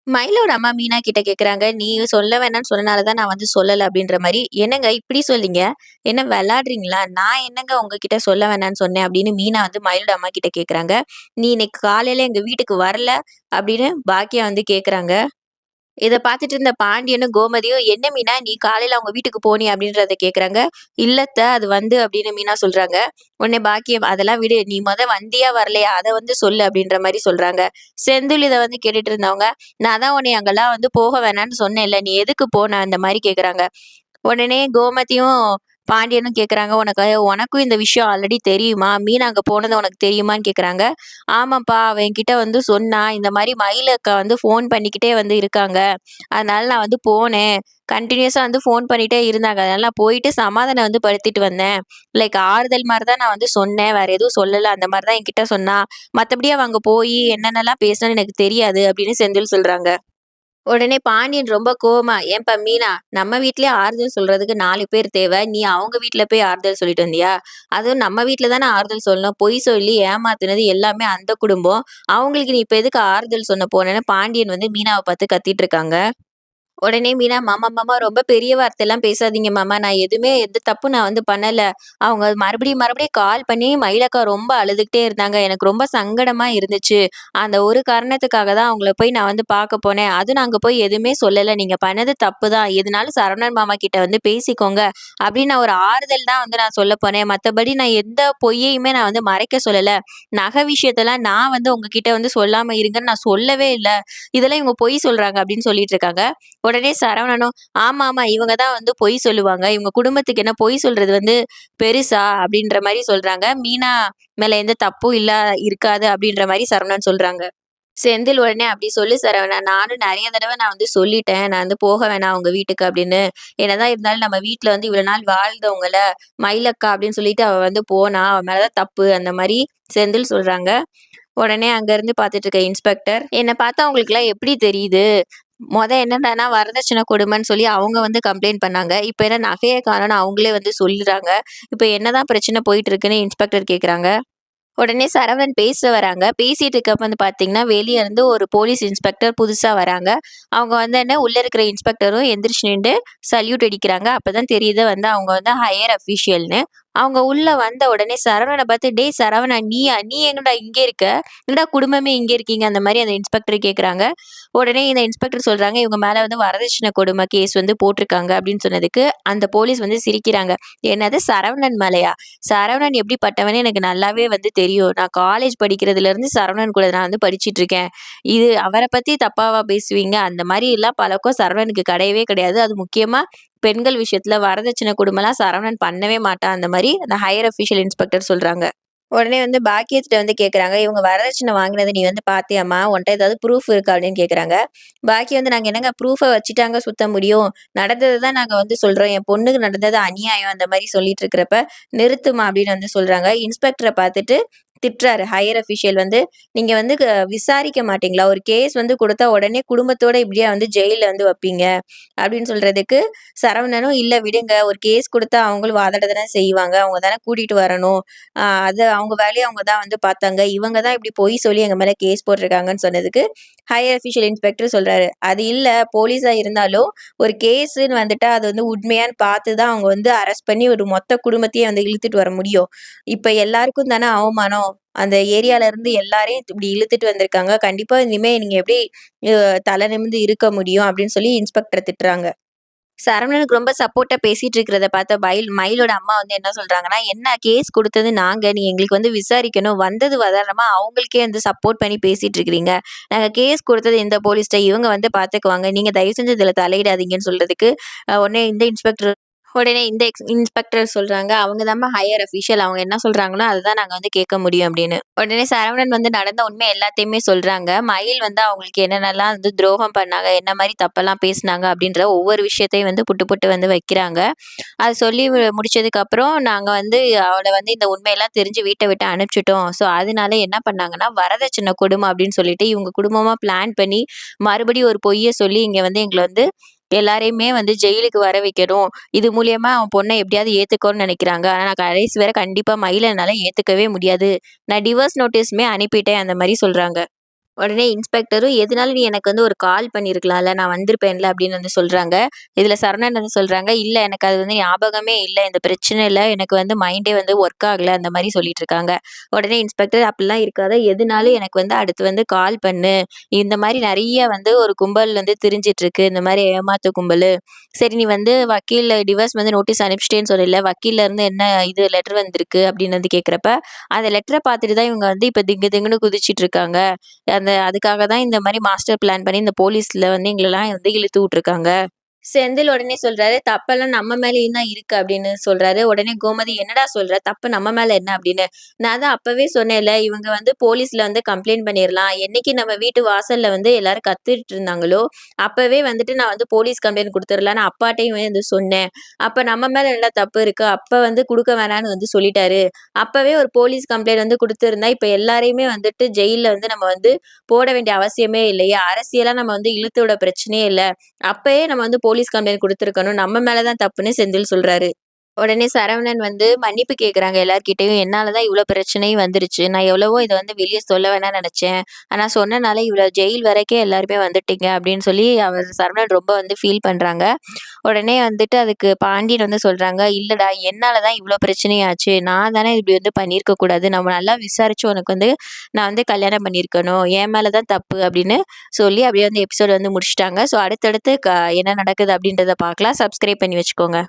மயிலோட அம்மா மீனா கிட்ட கேக்குறாங்க, "நீ சொல்ல வேணான்னு சொன்னனால தான் நான் வந்து சொல்லல." அப்படின்ற மாரி. "என்னங்க இப்படி சொல்லிங்க? என்ன வெளாடுறீங்களா? நான் என்னங்க உங்ககிட்ட சொல்ல வேணான்னு சொன்னேன்?" அப்படின்னு மீனா வந்து மயிலோட அம்மா கிட்ட கேக்குறாங்க. "நீ இன்னைக்கு காலையில எங்க வீட்டுக்கு வரல." அப்படின்னு பாக்கியா வந்து கேக்குறாங்க. இத பார்த்துட்டு இருந்த பாண்டியனும், கோமதியும், "என்ன மீனா நீ காலையில அவங்க வீட்டுக்கு போனியா?" அப்படின்றத கேட்குறாங்க. "இல்ல அது வந்து" அப்படின்னு மீனா சொல்றாங்க. உடனே பாக்கியம், "அதெல்லாம் விடு. நீ வந்தியா வரலையா? அத வந்து சொல்லு." அப்படின்ற மாரி சொல்றாங்க. செந்தில் இத வந்து கேட்டுட்டு இருந்தவங்க, "நான் தான் உன்னைய அங்கலாம் வந்து போக வேணான்னு சொன்னேன்ல. நீ எதுக்கு போன?" அந்த மாரி கேட்குறாங்க. உடனே கோமதியும், பாண்டியனும் கேட்குறாங்க, "உனக்கும் இந்த விஷயம் ஆல்ரெடி தெரியுமா? மீனா அங்க போனது உனக்கு தெரியுமான்னு?" கேட்குறாங்க. "ஆமாப்பா, அவ என்கிட்ட வந்து சொன்னா. இந்த மாரி மயில் அக்கா வந்து ஃபோன் பண்ணிக்கிட்டே வந்து இருக்காங்க. அதனால நான் வந்து போனேன். கன்டினியூஸா வந்து ஃபோன் பண்ணிட்டே இருந்தாங்க. அதனால நான் போயிட்டு சமாதானம் வந்து படுத்திட்டு வந்தேன். லைக் ஆறுதல் மாரி தான் நான் வந்து சொன்னேன். வேற எதுவும் சொல்லல. அந்த மாரி தான் என்கிட்ட சொன்னா. மத்தபடி அவ அங்க போயி என்னென்னலாம் பேசினான்னு எனக்கு தெரியாது." அப்படின்னு செந்தில் சொல்றாங்க. உடனே பாண்டியன் ரொம்ப கோவமா, "ஏன்பா மீனா, நம்ம வீட்லயே ஆறுதல் சொல்றதுக்கு 4 பேர் தேவ. நீ அவங்க வீட்ல போய் ஆறுதல் சொல்லிட்டு வந்தியா? அதுவும் நம்ம வீட்ல தானே ஆறுதல் சொல்லணும். பொய் சொல்லி ஏமாத்துனது எல்லாமே அந்த குடும்பம். அவங்களுக்கு நீ இப்ப எதுக்கு ஆறுதல் சொன்ன போனேன்னு?" பாண்டியன் வந்து மீனாவ பார்த்து கத்திட்டு இருக்காங்க. உடனே மீனா, "மாமா, மாமா ரொம்ப பெரிய வார்த்தைலாம் பேசாதீங்க மாமா. நான் எதுவுமே எந்த தப்பும் நான் வந்து பண்ணல. அவங்க மறுபடியும் மறுபடியும் கால் பண்ணி மயிலக்கா ரொம்ப அழுதுகிட்டே இருந்தாங்க. எனக்கு ரொம்ப சங்கடமா இருந்துச்சு. அந்த ஒரு காரணத்துக்காக தான் அவங்கள போய் நான் வந்து பார்க்க போனேன். அதுவும் நான் அங்க போய் எதுவுமே சொல்லல. நீங்க பண்ணது தப்பு தான். எதுனாலும் சரவணன் மாமா கிட்ட வந்து பேசிக்கோங்க." அப்படின்னு நான் ஒரு ஆறுதல் தான் வந்து நான் சொல்ல போனேன். மத்தபடி நான் எந்த பொய்யையுமே நான் வந்து மறைக்க சொல்லல. நகை விஷயத்தலாம் நான் வந்து உங்ககிட்ட வந்து சொல்லாம இருங்கன்னு நான் சொல்லவே இல்ல. இதெல்லாம் இவங்க பொய் சொல்றாங்க அப்படின்னு சொல்லிட்டு இருக்காங்க. உடனே சரவணனும், "ஆமாமா, இவங்க தான் வந்து பொய் சொல்லுவாங்க. இவங்க குடும்பத்துக்கு என்ன பொய் சொல்றது வந்து பெருசா?" அப்படின்ற மாரி சொல்றாங்க. மீனா மேல எந்த தப்பும் இருக்காது அப்படின்ற மாரி சரவணன் சொல்றாங்க. செந்தில் உடனே, "அப்படி சொல்லு சரவணா. நானும் நெறைய தடவ நான் வந்து சொல்லிட்டேன். நான் வந்து போக வேணாம் உங்க வீட்டுக்கு அப்படின்னு. என்னதான் இருந்தாலும் நம்ம வீட்ல வந்து இவ்வளோ நாள் வாழ்ந்தவங்கல்ல, மயிலக்கா அப்படின்னு சொல்லிட்டு அவ வந்து போனா. அவ மேல தான் தப்பு." அந்த மாரி செந்தில் சொல்றாங்க. உடனே அங்க இருந்து பார்த்துட்டு இருக்க இன்ஸ்பெக்டர், "என்ன பார்த்தா உங்களுக்கெல்லாம் எப்படி தெரியுது? என்னடான்னா வரதட்சணை கொடுமைன்னு சொல்லி அவங்க வந்து கம்ப்ளைண்ட் பண்ணாங்க. இப்ப என்ன நகைய காணோம்னு அவங்களே வந்து சொல்லிறாங்க. இப்ப என்னதான் பிரச்சனை போயிட்டு இருக்குன்னு இன்ஸ்பெக்டர் கேட்குறாங்க. உடனே சரவணன் பேச வராங்க. பேசிட்டு இருக்கப்ப வந்து பார்த்தீங்கன்னா, வெளிய இருந்து ஒரு போலீஸ் இன்ஸ்பெக்டர் புதுசா வராங்க. அவங்க வந்து என்ன உள்ள இருக்கிற இன்ஸ்பெக்டரும் எந்திரிச்சு நின்டு சல்யூட் அடிக்கிறாங்க. அப்பதான் தெரியுது வந்து அவங்க வந்து ஹையர் அஃபிஷியல்ன்னு. அவங்க உள்ள வந்த உடனே சரவணன பார்த்து, "டேய் சரவணா நீயா? நீ எங்கடா இங்க இருக்க? என்னடா குடும்பமே இங்க இருக்கீங்க?" அந்த மாரி அந்த இன்ஸ்பெக்டர் கேட்குறாங்க. உடனே இந்த இன்ஸ்பெக்டர் சொல்றாங்க, "இவங்க மேல வந்து வரதட்சணை கொடுமை கேஸ் வந்து போட்டுருக்காங்க." அப்படின்னு சொன்னதுக்கு, அந்த போலீஸ் வந்து சிரிக்கிறாங்க. "என்னது சரவணன் மேலயா? சரவணன் எப்படிப்பட்டவன்னு எனக்கு நல்லாவே வந்து தெரியும். நான் காலேஜ் படிக்கிறதுலருந்து சரவணன் கூட நான் வந்து படிச்சுட்டு இருக்கேன். இது அவர பத்தி தப்பாவா பேசுவீங்க? அந்த மாரி எல்லாம் பழக்கம் சரவணனுக்கு கிடையவே கிடையாது. அது முக்கியமா பெண்கள் விஷயத்துல வரதட்சணை கொடுமைலாம் சரவணன் பண்ணவே மாட்டான்." அந்த மாரி அந்த ஹையர் அஃபிஷியல் இன்ஸ்பெக்டர் சொல்றாங்க. உடனே வந்து பாக்கியத்திட்ட வந்து கேட்குறாங்க, "இவங்க வரதட்சணை வாங்கினத நீ வந்து பார்த்தியாம்மா? உன்ட்ட ஏதாவது ப்ரூஃப் இருக்கா?" அப்படின்னு கேட்குறாங்க. பாக்கியம் வந்து, "நாங்க என்னங்க ப்ரூஃப வச்சுட்டாங்க சுத்த முடியும்? நடந்தத தான் நாங்க வந்து சொல்றோம். என் பொண்ணுக்கு நடந்தது அநியாயம்." அந்த மாரி சொல்லிட்டு இருக்கிறப்ப, "நிறுத்துமா" அப்படின்னு வந்து சொல்றாங்க. இன்ஸ்பெக்டர பார்த்துட்டு திட்டுறாரு. ஹையர் அஃபிஷியல் வந்து, "நீங்க வந்து விசாரிக்க மாட்டீங்களா? ஒரு கேஸ் வந்து குடுத்தா உடனே குடும்பத்தோட இப்படியா வந்து ஜெயில்ல வந்து வப்பீங்க?" அப்படின்னு சொல்றதுக்கு, சரவணனும், "இல்ல விடுங்க. ஒரு கேஸ் குடுத்தா அவங்களும் வாதாட தானே செய்வாங்க. அவங்க தானே கூட்டிட்டு வரணும். அது அவங்க வேலைய அவங்க தான் வந்து பார்த்தாங்க. இவங்க தான் இப்படி பொய் சொல்லி எங்க மேல கேஸ் போட்டுருக்காங்கன்னு." சொன்னதுக்கு, ஹையர் அஃபிஷியல் இன்ஸ்பெக்டர் சொல்றாரு, "அது இல்ல போலீஸா இருந்தாலும், ஒரு கேஸுன்னு வந்துட்டா அது வந்து உண்மையான்னு பார்த்து தான் அவங்க வந்து அரெஸ்ட் பண்ணி ஒரு மொத்த குடும்பத்தையே வந்து இழுத்துட்டு வர முடியும். இப்ப எல்லாருக்கும் தானே அவமானம். அந்த ஏரியால இருந்து எல்லாரையும் இப்படி இழுத்துட்டு வந்திருக்காங்க. கண்டிப்பா இனிமே நீங்க எப்படி அ தல நிமிர்ந்து இருக்க முடியும்?" அப்படின்னு சொல்லி இன்ஸ்பெக்டர திட்டுறாங்க. சரவணனுக்கு ரொம்ப சப்போர்ட்டா பேசிட்டு இருக்கிறத பார்த்த மயிலோட அம்மா வந்து என்ன சொல்றாங்கன்னா, "என்ன கேஸ் குடுத்தது நாங்க. நீ எங்களுக்கு வந்து விசாரிக்கணும். வந்தது வதாரணமா அவங்களுக்கே வந்து சப்போர்ட் பண்ணி பேசிட்டு இருக்கிறீங்க. நாங்க கேஸ் குடுத்தது இந்த போலீஸ்ட்ட. இவங்க வந்து பார்த்துக்குவாங்க. நீங்க தயவு செஞ்சு இதுல தலையிடாதீங்கன்னு." சொல்றதுக்கு, உடனே இந்த இன்ஸ்பெக்டர் சொல்றாங்க, "அவங்க தாம்மா ஹையர் அஃபிஷியல். அவங்க என்ன சொல்றாங்களோ, அதுதான் நாங்க வந்து கேட்க முடியும்." அப்படின்னு. உடனே சரவணன் வந்து நடந்த உண்மை எல்லாத்தையுமே சொல்றாங்க. மயில் வந்து அவங்களுக்கு என்னென்னலாம் வந்து துரோகம் பண்ணாங்க, என்ன மாரி தப்பெல்லாம் பேசினாங்க அப்படின்ற ஒவ்வொரு விஷயத்தையும் வந்து புட்டு புட்டு வந்து வைக்கிறாங்க. அத சொல்லி முடிச்சதுக்கப்புறம், "நாங்க வந்து அவள வந்து இந்த உண்மையெல்லாம் தெரிஞ்சு வீட்ட விட்டு அனுப்பிச்சுட்டோம். ஸோ, அதனால என்ன பண்ணாங்கன்னா, வரதட்சணை கொடும அப்படின்னு சொல்லிட்டு இவங்க குடும்பமா பிளான் பண்ணி, மறுபடியும் ஒரு பொய்ய சொல்லி இங்க வந்து எங்கள வந்து எல்லாரையுமே வந்து ஜெயிலுக்கு வர வைக்கணும். இது மூலியமா அவன் பொண்ண எப்படியாவது ஏத்துக்கோன்னு நெனைக்கிறாங்க. ஆனா நான் கடைசி வரை கண்டிப்பா மயில என்னால ஏத்துக்கவே முடியாது. நான் டிவோர்ஸ் நோட்டீஸுமே அனுப்பிட்டேன்." அந்த மாரி சொல்றாங்க. உடனே இன்ஸ்பெக்டரும், "எதுனாலும் நீ எனக்கு வந்து ஒரு கால் பண்ணியிருக்கலாம்ல. நான் வந்திருப்பேன்ல" அப்படின்னு வந்து சொல்றாங்க. இதுல சரவணன் வந்து சொல்றாங்க, "இல்ல எனக்கு அது வந்து ஞாபகமே இல்ல. இந்த பிரச்சனையில எனக்கு வந்து மைண்டே வந்து ஒர்க் ஆகல." அந்த மாரி சொல்லிட்டு இருக்காங்க. உடனே இன்ஸ்பெக்டர், "அப்படிலாம் இருக்காத. எதுனாலும் எனக்கு வந்து அடுத்து வந்து கால் பண்ணு. இந்த மாரி நெறைய வந்து ஒரு கும்பல் வந்து திரிஞ்சுட்டு இருக்கு. இந்த மாரி ஏமாத்து கும்பலு. சரி நீ வந்து வக்கீல் டிவோர்ஸ் வந்து நோட்டீஸ் அனுப்பிச்சிட்டேன்னு சொன்னேல்ல. வக்கீல்ல இருந்து என்ன இது லெட்டர் வந்திருக்கு?" அப்படின்னு வந்து கேட்கிறப்ப, அந்த லெட்டர பார்த்துட்டு தான் இவங்க வந்து இப்ப திங்கு திங்குன்னு குதிச்சுட்டு இருக்காங்க. அதுக்காக தான் இந்த மாரி மாஸ்டர் பிளான் பண்ணி இந்த போலீஸ்ல வந்து எங்களலாம் வந்து இழுத்து விட்டுருக்காங்க. செந்தில் உடனே சொல்றாரு, "தப்பெல்லாம் நம்ம மேலயும் தான் இருக்கு" அப்படின்னு சொல்றாரு. உடனே கோமதி, "என்னடா சொல்ற? தப்பு நம்ம மேல என்ன?" அப்படின்னு. "நான் தான் அப்பவே சொன்னேன்ல, இவங்க வந்து போலீஸ்ல வந்து கம்ப்ளைண்ட் பண்ணிறலாம். என்னைக்கு நம்ம வீட்டு வாசல்ல வந்து எல்லாரும் கத்திட்டு இருந்தாங்களோ, அப்பவே வந்துட்டு நான் வந்து போலீஸ் கம்ப்ளைண்ட் குடுத்துறலான்னு அப்பாட்டயும் வந்து சொன்னேன். அப்ப நம்ம மேல என்ன தப்பு இருக்கு? அப்ப வந்து குடுக்க வேணான்னு வந்து சொல்லிட்டாரு. அப்பவே ஒரு போலீஸ் கம்ப்ளைண்ட் வந்து குடுத்திருந்தா, இப்ப எல்லாரையுமே வந்துட்டு ஜெயில்ல வந்து நம்ம வந்து போட வேண்டிய அவசியமே இல்லையே! அரசியலா நம்ம வந்து இழுத்து விட பிரச்சனையே இல்ல. அப்பயே நம்ம வந்து போலீஸ் கம்ப்ளைண்ட் குடுத்துருக்கணும். நம்ம மேல தான் தப்புன்னு செந்தில் சொல்றாரு. உடனே சரவணன் வந்து மன்னிப்பு கேட்குறாங்க எல்லார்கிட்டயும். என்னால தான் இவ்ளோ பிரச்சனையும் வந்துருச்சு. நான் எவ்வளவோ இத வந்து வெளிய சொல்ல வேணாம்னு நெனச்சேன். ஆனா சொன்னனால இவ்ளோ ஜெயில் வரைக்கும் எல்லாருமே வந்துட்டீங்க அப்படின்னு சொல்லி அவர் சரவணன் ரொம்ப வந்து ஃபீல் பண்றாங்க. உடனே வந்துட்டு அதுக்கு பாண்டியன் வந்து சொல்றாங்க, "இல்லடா என்னால தான் இவ்ளோ பிரச்சனையாச்சு. நான் தானே இப்படி வந்து பண்ணியிருக்க கூடாது. நம்ம நல்லா விசாரிச்சு உனக்கு வந்து நான் வந்து கல்யாணம் பண்ணியிருக்கணும். என் மேல தான் தப்பு" அப்படின்னு சொல்லி அப்படியே வந்து எபிசோட் வந்து முடிச்சுட்டாங்க. ஸோ அடுத்தடுத்து என்ன நடக்குது அப்படின்றத பார்க்கலாம். சப்ஸ்கிரைப் பண்ணி வச்சுக்கோங்க.